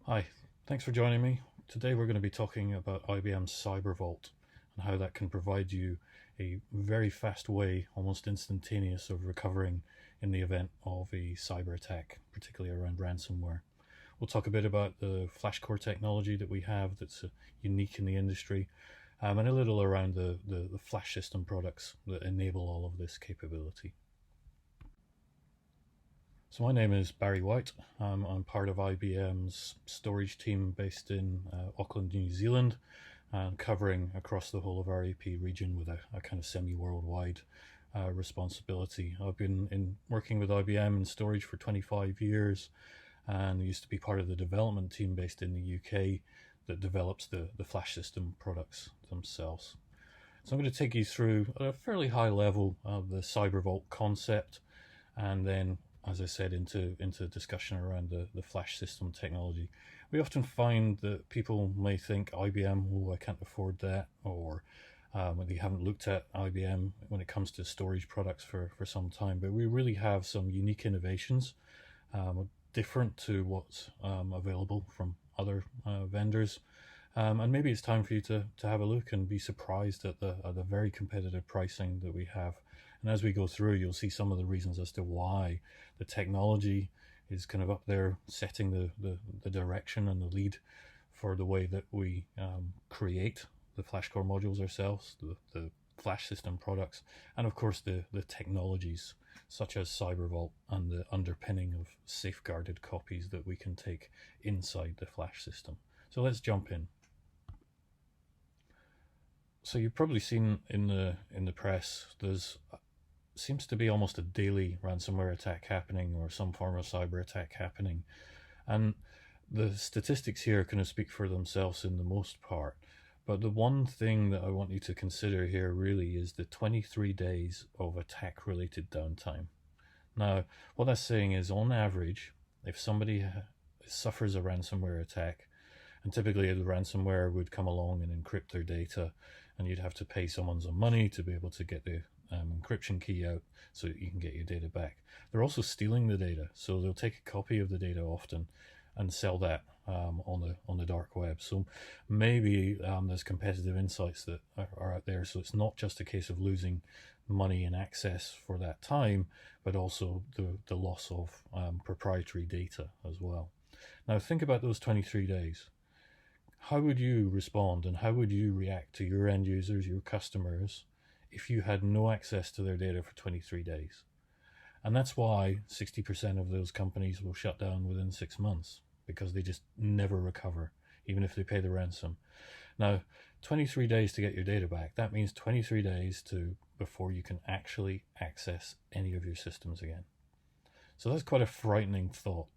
Hi, thanks for joining me. Today we're going to be talking about IBM's CyberVault and how that can provide you a very fast way, almost instantaneous, of recovering in the event of a cyber attack, particularly around ransomware. We'll talk a bit about the FlashCore technology that we have that's unique in the industry, and a little around the flash system products that enable all of this capability. So my name is Barry Whyte. I'm part of IBM's storage team based in Auckland, New Zealand, and covering across the whole of our AP region with a kind of semi-worldwide responsibility. I've been working with IBM in storage for 25 years and used to be part of the development team based in the UK that develops the flash system products themselves. So I'm going to take you through at a fairly high level of the CyberVault concept, and then, as I said, into discussion around the flash system technology. We often find that people may think IBM, oh, I can't afford that, or they haven't looked at IBM when it comes to storage products for some time. But we really have some unique innovations, different to what's available from other vendors. And maybe it's time for you to have a look and be surprised at the very competitive pricing that we have. And as we go through, you'll see some of the reasons as to why the technology is kind of up there, setting the direction and the lead for the way that we create the FlashCore modules ourselves, the flash system products, and of course the technologies such as CyberVault and the underpinning of safeguarded copies that we can take inside the flash system. So let's jump in. So you've probably seen in the press, there's seems to be almost a daily ransomware attack happening or some form of cyber attack happening. And the statistics here kind of speak for themselves in the most part. But the one thing that I want you to consider here really is the 23 days of attack related downtime. Now, what that's saying is, on average, if somebody suffers a ransomware attack, and typically the ransomware would come along and encrypt their data, and you'd have to pay someone some money to be able to get the encryption key out so that you can get your data back. They're also stealing the data, so they'll take a copy of the data often and sell that on the dark web. So maybe there's competitive insights that are out there. So it's not just a case of losing money and access for that time, but also the loss of proprietary data as well. Now think about those 23 days. How would you respond and how would you react to your end users, your customers, if you had no access to their data for 23 days? And that's why 60% of those companies will shut down within 6 months, because they just never recover, even if they pay the ransom. Now, 23 days to get your data back, that means 23 days before you can actually access any of your systems again. So that's quite a frightening thought.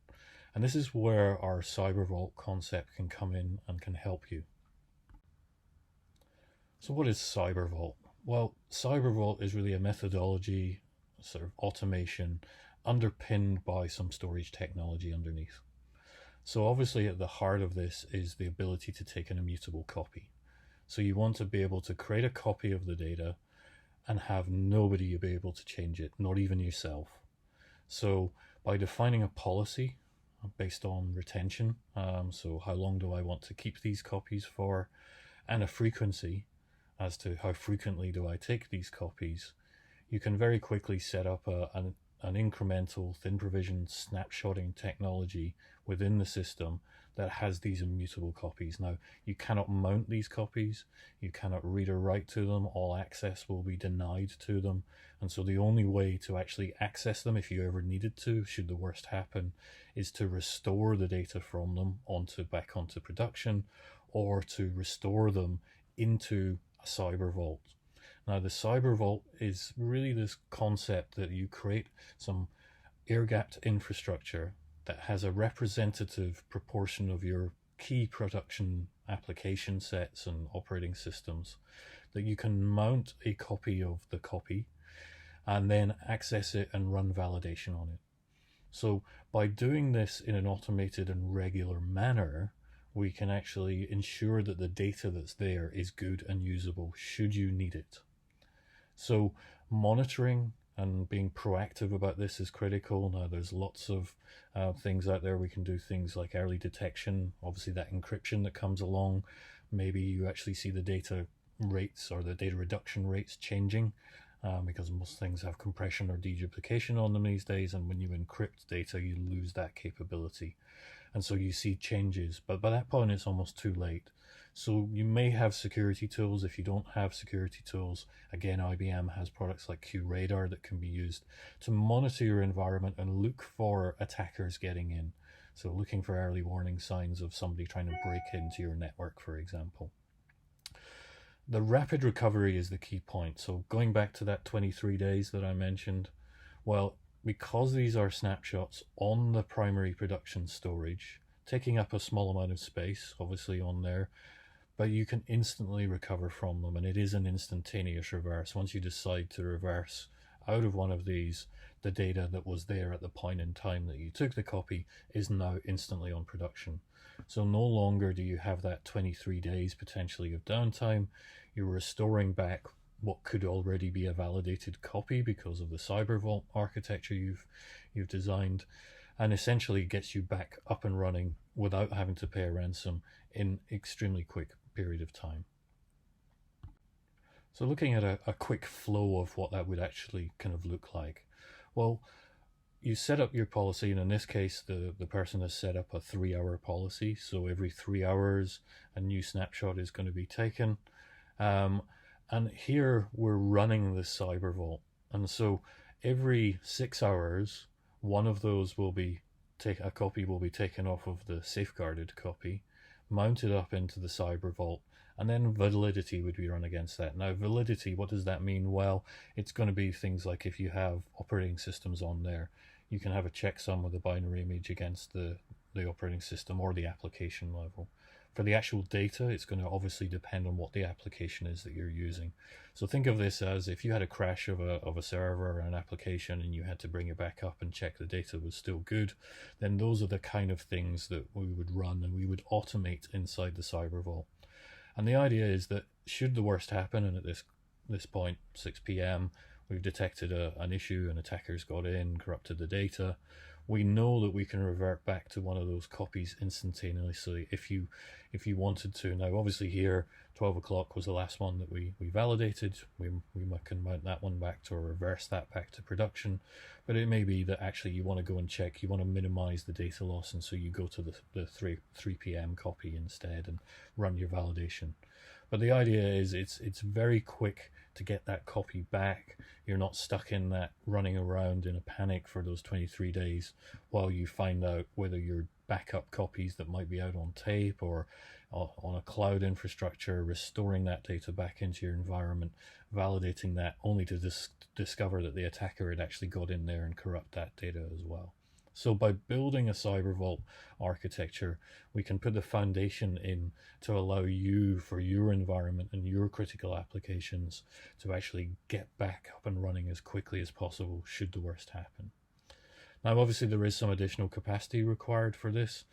And this is where our CyberVault concept can come in and can help you. So what is CyberVault? Well, CyberVault is really a methodology, sort of automation, underpinned by some storage technology underneath. So obviously at the heart of this is the ability to take an immutable copy. So you want to be able to create a copy of the data and have nobody be able to change it, not even yourself. So by defining a policy based on retention, so how long do I want to keep these copies for, and a frequency as to how frequently do I take these copies, you can very quickly set up an incremental thin provision snapshotting technology within the system that has these immutable copies. Now, you cannot mount these copies, you cannot read or write to them, all access will be denied to them, and so the only way to actually access them, if you ever needed to, should the worst happen, is to restore the data from them back onto production, or to restore them into a CyberVault. Now, the CyberVault is really this concept that you create some air-gapped infrastructure that has a representative proportion of your key production application sets and operating systems, that you can mount a copy of the copy and then access it and run validation on it. So by doing this in an automated and regular manner, we can actually ensure that the data that's there is good and usable should you need it. So monitoring and being proactive about this is critical. Now there's lots of things out there. We can do things like early detection, obviously that encryption that comes along. Maybe you actually see the data rates or the data reduction rates changing, because most things have compression or deduplication on them these days, and when you encrypt data you lose that capability, and so you see changes, but by that point it's almost too late. So you may have security tools. If you don't have security tools, again, IBM has products like QRadar that can be used to monitor your environment and look for attackers getting in. So looking for early warning signs of somebody trying to break into your network, for example. The rapid recovery is the key point. So going back to that 23 days that I mentioned, well, because these are snapshots on the primary production storage, taking up a small amount of space, obviously, on there, but you can instantly recover from them, and it is an instantaneous reverse. Once you decide to reverse out of one of these, the data that was there at the point in time that you took the copy is now instantly on production. So no longer do you have that 23 days potentially of downtime. You're restoring back what could already be a validated copy because of the CyberVault architecture you've designed, and essentially gets you back up and running without having to pay a ransom in extremely quick period of time. So looking at a quick flow of what that would actually kind of look like. Well, you set up your policy, and in this case the person has set up a 3-hour policy, so every 3 hours a new snapshot is going to be taken, and here we're running the CyberVault, and so every 6 hours one of those will be a copy will be taken off of the safeguarded copy, mounted up into the CyberVault, and then validity would be run against that. Now validity, what does that mean? Well, it's going to be things like if you have operating systems on there, you can have a checksum with a binary image against the operating system or the application level. For the actual data, it's going to obviously depend on what the application is that you're using. So think of this as if you had a crash of a server or an application and you had to bring it back up and check the data was still good, then those are the kind of things that we would run and we would automate inside the CyberVault. And the idea is that should the worst happen, and at this point, 6 p.m., we've detected an issue, an attacker's got in, corrupted the data, we know that we can revert back to one of those copies instantaneously if you wanted to. Now obviously here 12 o'clock was the last one that we validated. We can mount that one back to, or reverse that back to production, but it may be that actually you want to go and check, you want to minimize the data loss, and so you go to the 3 p.m. copy instead and run your validation. But the idea is it's very quick to get that copy back. You're not stuck in that running around in a panic for those 23 days while you find out whether your backup copies that might be out on tape or on a cloud infrastructure, restoring that data back into your environment, validating that, only to discover that the attacker had actually got in there and corrupt that data as well. So by building a CyberVault architecture, we can put the foundation in to allow you, for your environment and your critical applications, to actually get back up and running as quickly as possible should the worst happen. Now obviously there is some additional capacity required for this,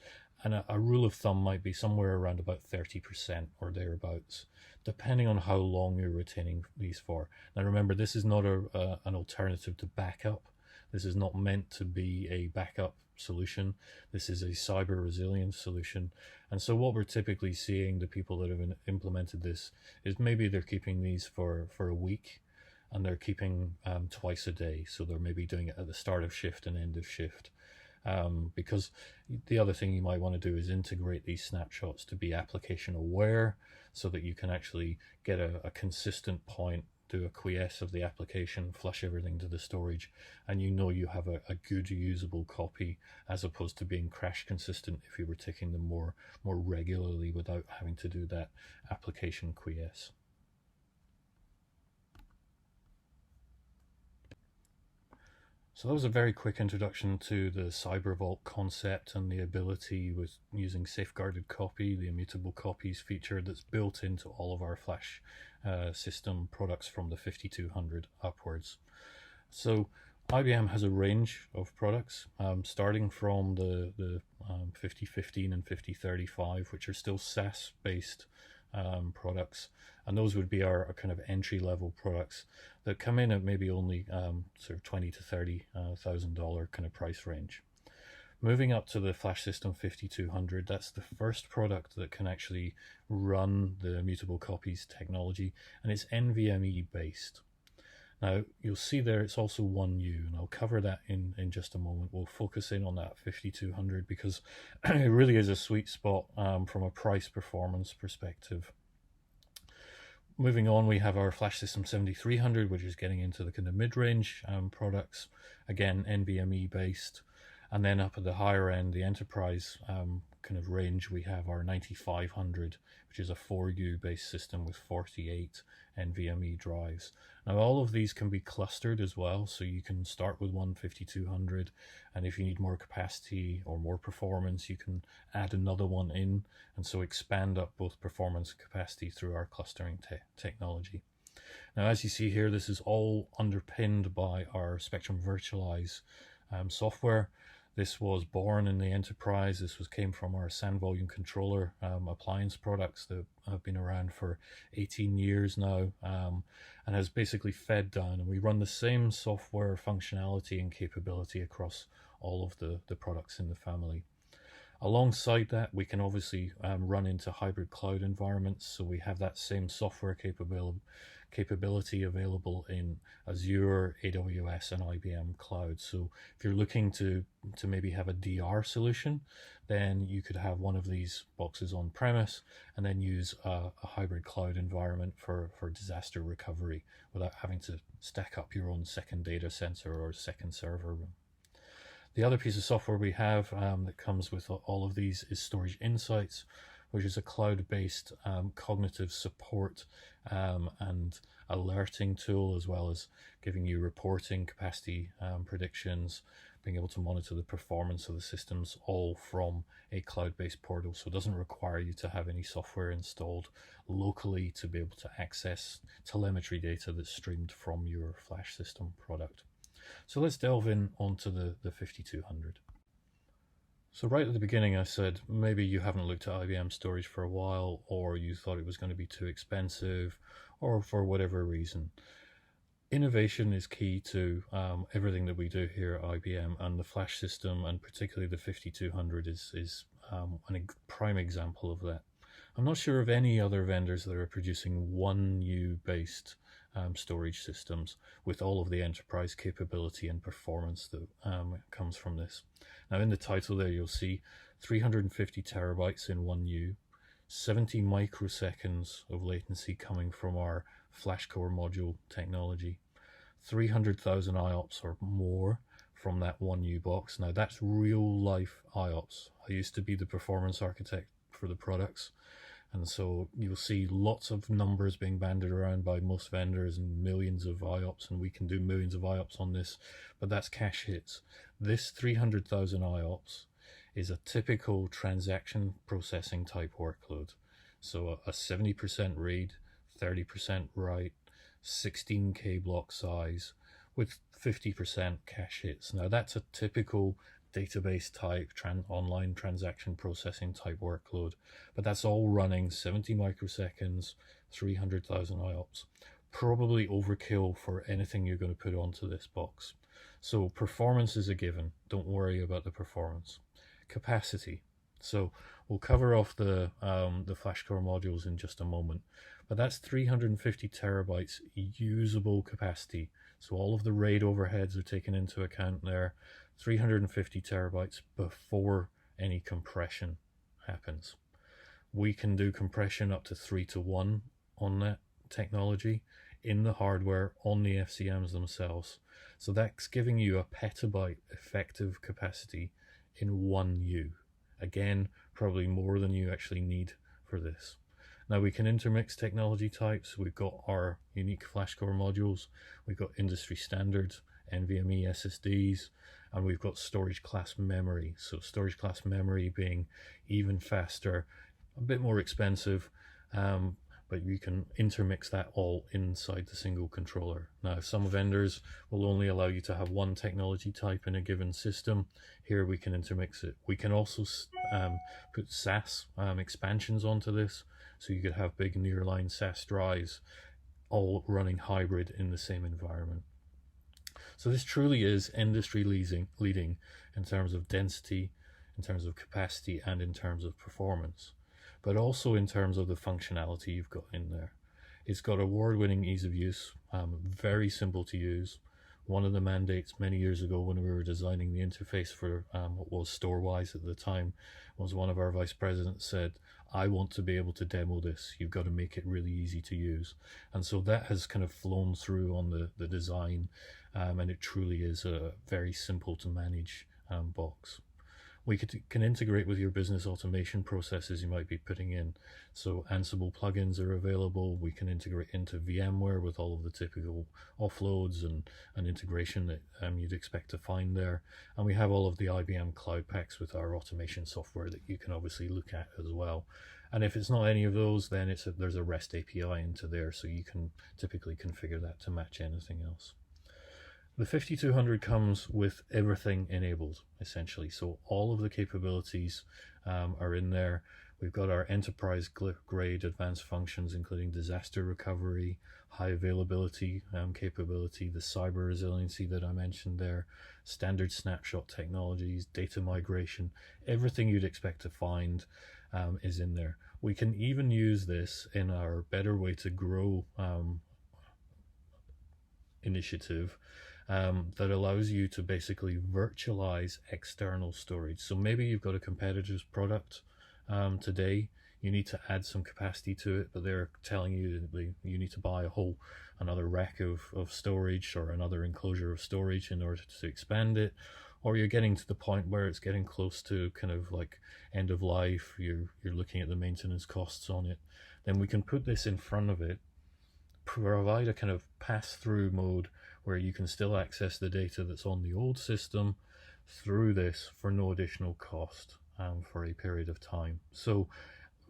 and a rule of thumb might be somewhere around about 30% or thereabouts, depending on how long you're retaining these for. Now remember, this is not an alternative to backup. This is not meant to be a backup solution. This is a cyber resilience solution. And so what we're typically seeing, the people that have implemented this, is maybe they're keeping these for a week, and they're keeping twice a day. So they're maybe doing it at the start of shift and end of shift. Because the other thing you might want to do is integrate these snapshots to be application aware, so that you can actually get a consistent point, do a quiesce of the application, flush everything to the storage, and you know you have a good usable copy, as opposed to being crash consistent if you were taking them more regularly without having to do that application quiesce. So that was a very quick introduction to the CyberVault concept and the ability with using safeguarded copy, the immutable copies feature that's built into all of our Flash system products from the 5200 upwards. So IBM has a range of products, starting from the 5015 and 5035, which are still SAS-based products, and those would be our kind of entry-level products that come in at maybe only sort of $20,000 to $30,000 kind of price range. Moving up to the FlashSystem 5200, that's the first product that can actually run the immutable copies technology, and it's NVMe based. Now, you'll see there it's also 1U, and I'll cover that in just a moment. We'll focus in on that 5200 because it really is a sweet spot from a price performance perspective. Moving on, we have our FlashSystem 7300, which is getting into the kind of mid-range products, again NVMe based. And then up at the higher end, the enterprise kind of range, we have our 9500, which is a 4U based system with 48 NVMe drives. Now all of these can be clustered as well, so you can start with one 5200, and if you need more capacity or more performance, you can add another one in, and so expand up both performance and capacity through our clustering technology. Now as you see here, this is all underpinned by our Spectrum Virtualize software. This was born in the enterprise. This came from our SAN volume controller appliance products that have been around for 18 years now, and has basically fed down. And we run the same software functionality and capability across all of the products in the family. Alongside that, we can obviously run into hybrid cloud environments. So we have that same software capability available in Azure, AWS, and IBM Cloud. So if you're looking to maybe have a DR solution, then you could have one of these boxes on premise and then use a hybrid cloud environment for disaster recovery without having to stack up your own second data center or second server room. The other piece of software we have that comes with all of these is Storage Insights, which is a cloud-based cognitive support and alerting tool, as well as giving you reporting, capacity predictions, being able to monitor the performance of the systems, all from a cloud-based portal. So it doesn't require you to have any software installed locally to be able to access telemetry data that's streamed from your FlashSystem product. So let's delve in onto the 5200. So right at the beginning I said maybe you haven't looked at IBM storage for a while, or you thought it was going to be too expensive, or for whatever reason. Innovation is key to everything that we do here at IBM, and the Flash system, and particularly the 5200, is a prime example of that. I'm not sure of any other vendors that are producing 1U based storage systems with all of the enterprise capability and performance that comes from this. Now in the title there you'll see 350 terabytes in 1U, 70 microseconds of latency coming from our FlashCore module technology, 300,000 IOPS or more from that 1U box. Now that's real life IOPS. I used to be the performance architect for the products, and so you'll see lots of numbers being banded around by most vendors and millions of IOPS, and we can do millions of IOPS on this, but that's cache hits. This 300,000 IOPS is a typical transaction processing type workload. So a 70% read, 30% write, 16K block size with 50% cache hits. Now that's a typical database type, online transaction processing type workload, but that's all running 70 microseconds, 300,000 IOPS. Probably overkill for anything you're going to put onto this box. So performance is a given. Don't worry about the performance. Capacity. So we'll cover off the FlashCore modules in just a moment, but that's 350 terabytes usable capacity. So all of the RAID overheads are taken into account there. 350 terabytes before any compression happens. We can do compression up to 3:1 on that technology in the hardware on the FCMs themselves. So that's giving you a petabyte effective capacity in 1U. Again, probably more than you actually need for this. Now we can intermix technology types. We've got our unique FlashCore modules, we've got industry standard NVMe SSDs, and we've got storage class memory. So storage class memory being even faster, a bit more expensive, but you can intermix that all inside the single controller. Now some vendors will only allow you to have one technology type in a given system. Here we can intermix it. We can also put SAS expansions onto this. So you could have big nearline SAS drives all running hybrid in the same environment. So this truly is industry leading in terms of density, in terms of capacity, and in terms of performance, but also in terms of the functionality you've got in there. It's got award-winning ease of use, very simple to use. One of the mandates many years ago when we were designing the interface for what was StoreWise at the time was one of our vice presidents said, I want to be able to demo this. You've got to make it really easy to use. And so that has kind of flown through on the design, and it truly is a very simple to manage box. We can integrate with your business automation processes you might be putting in. So Ansible plugins are available. We can integrate into VMware with all of the typical offloads and integration that you'd expect to find there. And we have all of the IBM cloud packs with our automation software that you can obviously look at as well. And if it's not any of those, then there's a REST API into there, so you can typically configure that to match anything else. The 5200 comes with everything enabled, essentially. So all of the capabilities are in there. We've got our enterprise grade advanced functions, including disaster recovery, high availability capability, the cyber resiliency that I mentioned there, standard snapshot technologies, data migration, everything you'd expect to find is in there. We can even use this in our Better Way to Grow initiative, that allows you to basically virtualize external storage. So maybe you've got a competitor's product today, you need to add some capacity to it, but they're telling you that you need to buy another rack of storage or another enclosure of storage in order to expand it, or you're getting to the point where it's getting close to kind of like end of life, you're looking at the maintenance costs on it, then we can put this in front of it, provide a kind of pass-through mode where you can still access the data that's on the old system through this for no additional cost for a period of time. So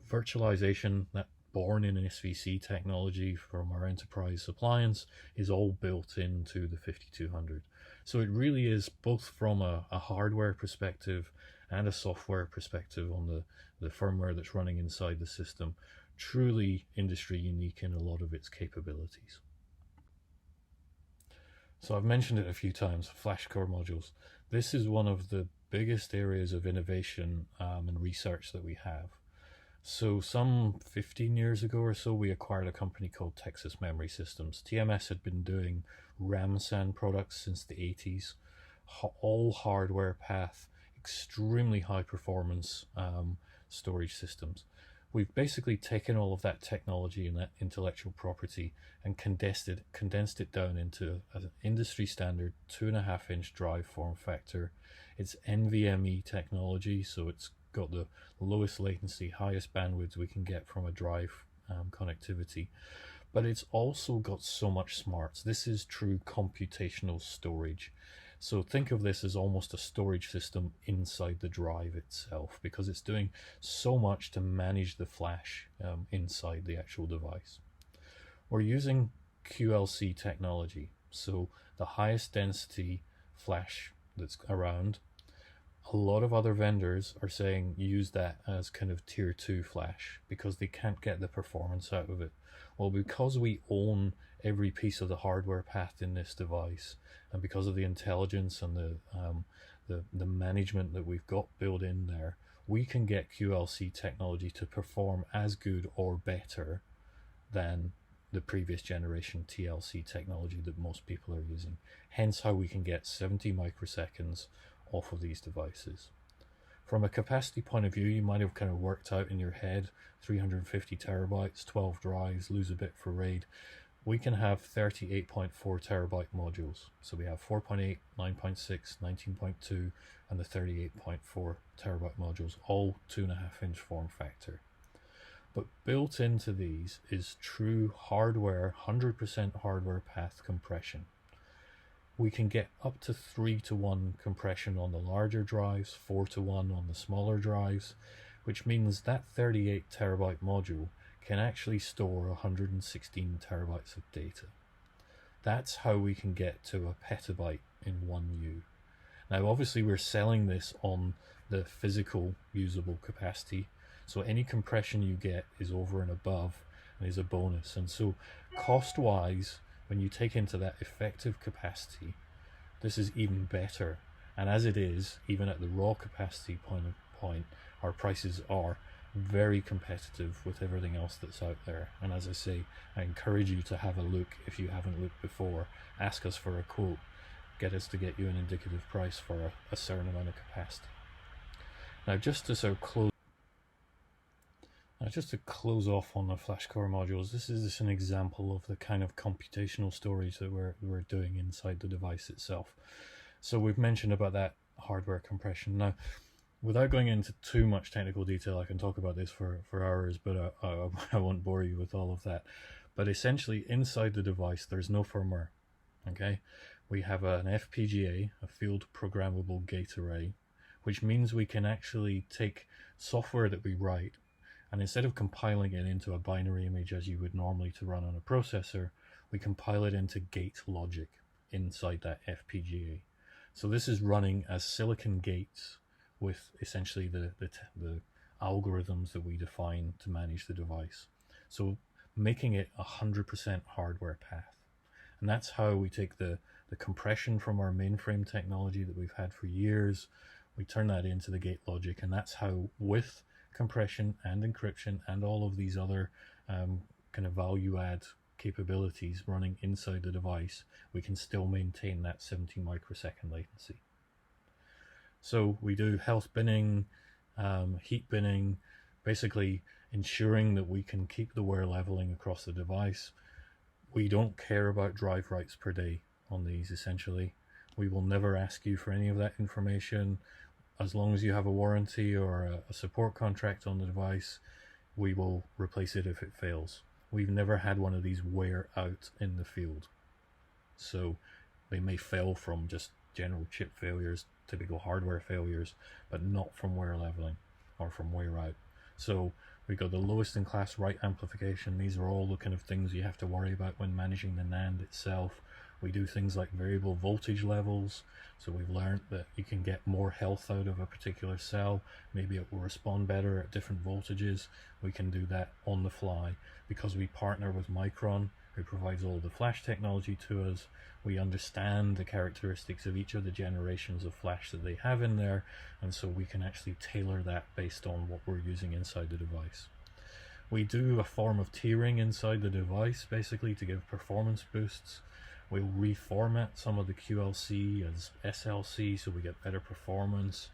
virtualization, that born in an SVC technology from our enterprise appliance, is all built into the 5200. So it really is, both from a hardware perspective and a software perspective on the firmware that's running inside the system, truly industry unique in a lot of its capabilities. So I've mentioned it a few times, flash core modules. This is one of the biggest areas of innovation and research that we have. So some 15 years ago or so, we acquired a company called Texas Memory Systems. TMS had been doing RAM-SAN products since the 80s, all hardware path, extremely high performance storage systems. We've basically taken all of that technology and that intellectual property and condensed it down into an industry standard 2.5-inch drive form factor. It's NVMe technology, so it's got the lowest latency, highest bandwidth we can get from a drive connectivity. But it's also got so much smarts. This is true computational storage. So think of this as almost a storage system inside the drive itself, because it's doing so much to manage the flash inside the actual device. We're using QLC technology, so the highest density flash that's around. A lot of other vendors are saying use that as kind of tier 2 flash because they can't get the performance out of it. Well, because we own every piece of the hardware path in this device, and because of the intelligence and the management that we've got built in there, we can get QLC technology to perform as good or better than the previous generation TLC technology that most people are using. Hence how we can get 70 microseconds off of these devices. From a capacity point of view, you might have kind of worked out in your head 350 terabytes, 12 drives, lose a bit for RAID. We can have 38.4 terabyte modules. So we have 4.8, 9.6, 19.2, and the 38.4 terabyte modules, all 2.5-inch form factor. But built into these is true hardware, 100% hardware path compression. We can get up to 3-to-1 compression on the larger drives, 4-to-1 on the smaller drives, which means that 38 terabyte module can actually store 116 terabytes of data. That's how we can get to a petabyte in 1U. Now obviously we're selling this on the physical usable capacity, So any compression you get is over and above and is a bonus. And so cost-wise, when you take into that effective capacity, this is even better. And as it is, even at the raw capacity point, our prices are very competitive with everything else that's out there. And as I say, I encourage you to have a look if you haven't looked before. Ask us for a quote, get us to get you an indicative price for a certain amount of capacity. Now just to sort of close off on the flash core modules, this is just an example of the kind of computational storage that we're doing inside the device itself. So we've mentioned about that hardware compression. Now, without going into too much technical detail, I can talk about this for hours, but I won't bore you with all of that. But essentially, inside the device, there's no firmware. Okay, we have an FPGA, a field programmable gate array, which means we can actually take software that we write, and instead of compiling it into a binary image as you would normally to run on a processor, we compile it into gate logic inside that FPGA. So this is running as silicon gates with essentially the algorithms that we define to manage the device. So making it 100% hardware path. And that's how we take the compression from our mainframe technology that we've had for years, we turn that into the gate logic, and that's how, with compression and encryption and all of these other kind of value add capabilities running inside the device, we can still maintain that 70 microsecond latency. So we do health binning, heat binning, basically ensuring that we can keep the wear leveling across the device. We don't care about drive writes per day on these, essentially. We will never ask you for any of that information. As long as you have a warranty or a support contract on the device, we will replace it if it fails. We've never had one of these wear out in the field. So they may fail from just general chip failures, typical hardware failures, but not from wear leveling or from wear out. So we've got the lowest in class write amplification. These are all the kind of things you have to worry about when managing the NAND itself. We do things like variable voltage levels, so we've learned that you can get more health out of a particular cell. Maybe it will respond better at different voltages. We can do that on the fly because we partner with Micron, who provides all the flash technology to us. We understand the characteristics of each of the generations of flash that they have in there, and so we can actually tailor that based on what we're using inside the device. We do a form of tiering inside the device, basically to give performance boosts. We'll reformat some of the QLC as SLC so we get better performance.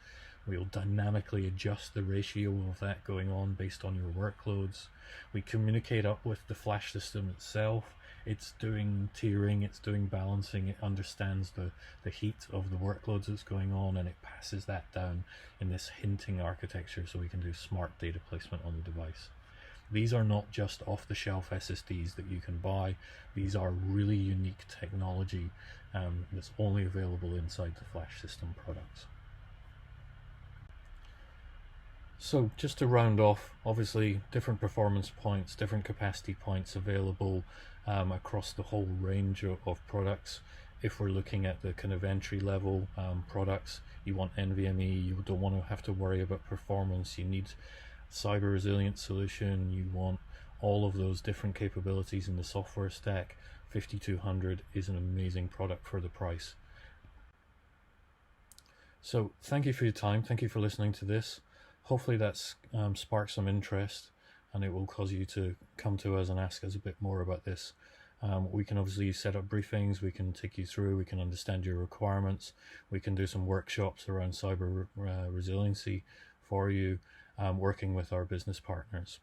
We'll dynamically adjust the ratio of that going on based on your workloads. We communicate up with the flash system itself. It's doing tiering, it's doing balancing, it understands the heat of the workloads that's going on, and it passes that down in this hinting architecture so we can do smart data placement on the device. These are not just off-the-shelf SSDs that you can buy. These are really unique technology that's only available inside the flash system products. So just to round off, obviously different performance points, different capacity points available across the whole range of products. If we're looking at the kind of entry-level products, you want NVMe, you don't want to have to worry about performance, you need cyber resilient solution, you want all of those different capabilities in the software stack. 5200 is an amazing product for the price. So thank you for your time, thank you for listening to this. Hopefully that's sparked some interest, and it will cause you to come to us and ask us a bit more about this. We can obviously set up briefings, we can take you through, we can understand your requirements, we can do some workshops around cyber resiliency for you, working with our business partners.